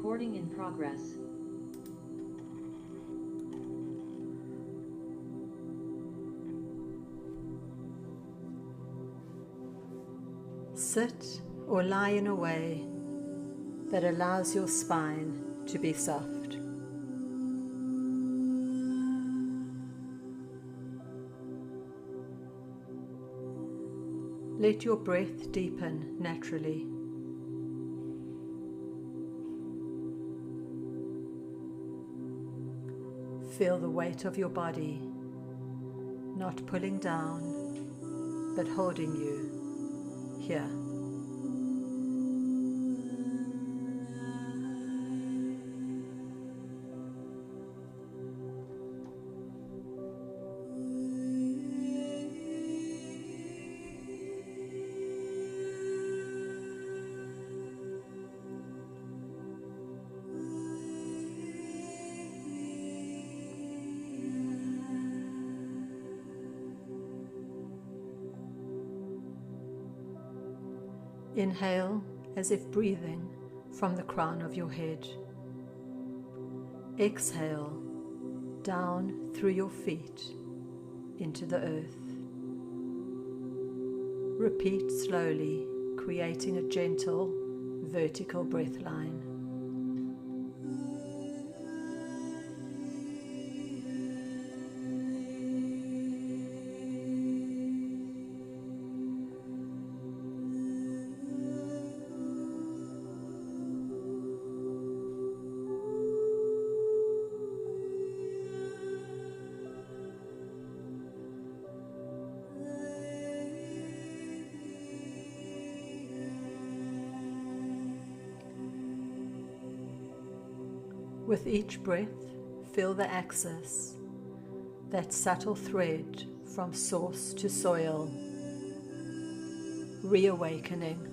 Recording in progress. Sit or lie in a way that allows your spine to be soft. Let your breath deepen naturally. Feel the weight of your body, not pulling down, but holding you here. Inhale as if breathing from the crown of your head. Exhale down through your feet into the earth. Repeat slowly, creating a gentle vertical breath line. With each breath, feel the axis, that subtle thread from source to soil, reawakening.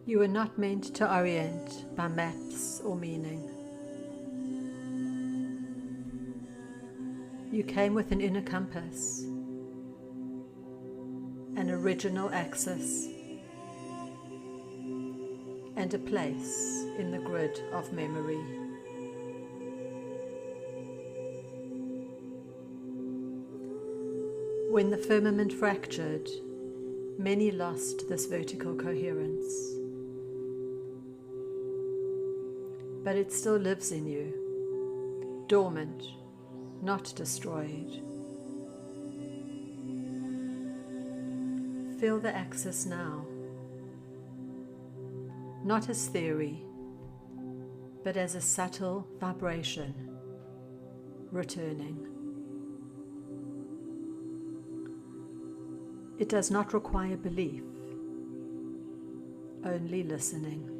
You are not meant to orient by maps or meaning. You came with an inner compass, an original axis, and a place in the grid of memory. When the firmament fractured, many lost this vertical coherence. But it still lives in you, dormant, not destroyed. Feel the axis now, not as theory, but as a subtle vibration, returning. It does not require belief, only listening.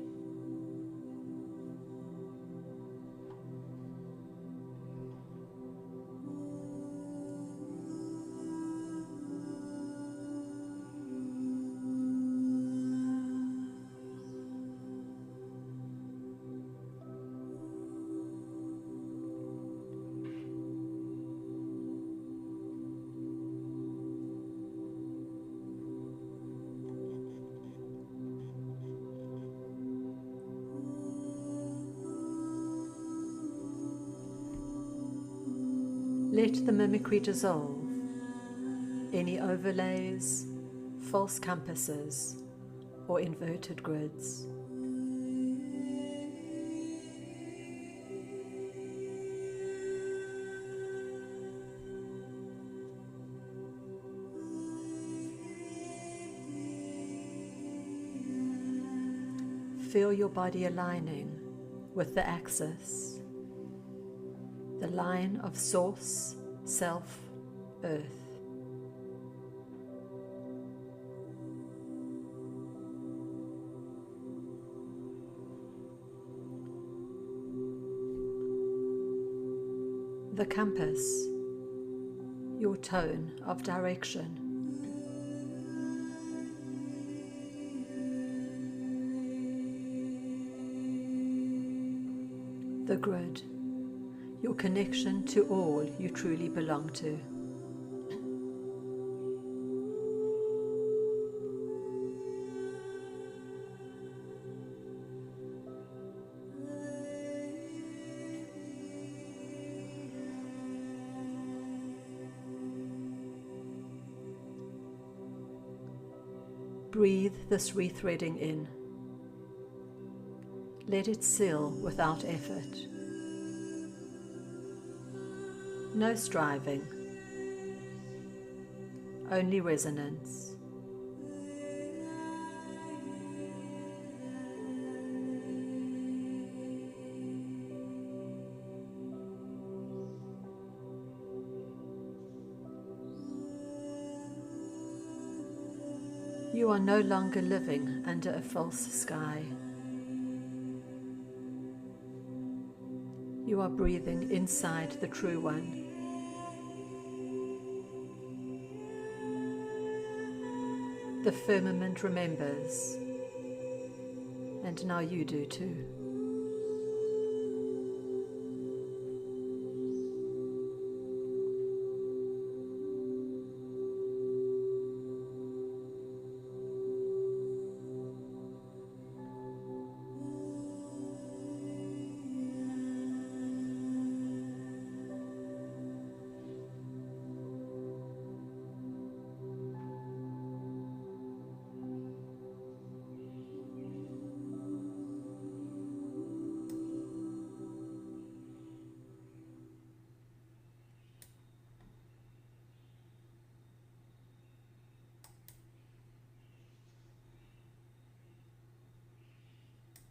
Let the mimicry dissolve, any overlays, false compasses, or inverted grids. Feel your body aligning with the axis, the line of source, self, earth. The compass, your tone of direction. the grid, your connection to all you truly belong to. Breathe this rethreading in. Let it seal without effort. No striving, only resonance. You are no longer living under a false sky. You are breathing inside the true one. The firmament remembers, and now you do too.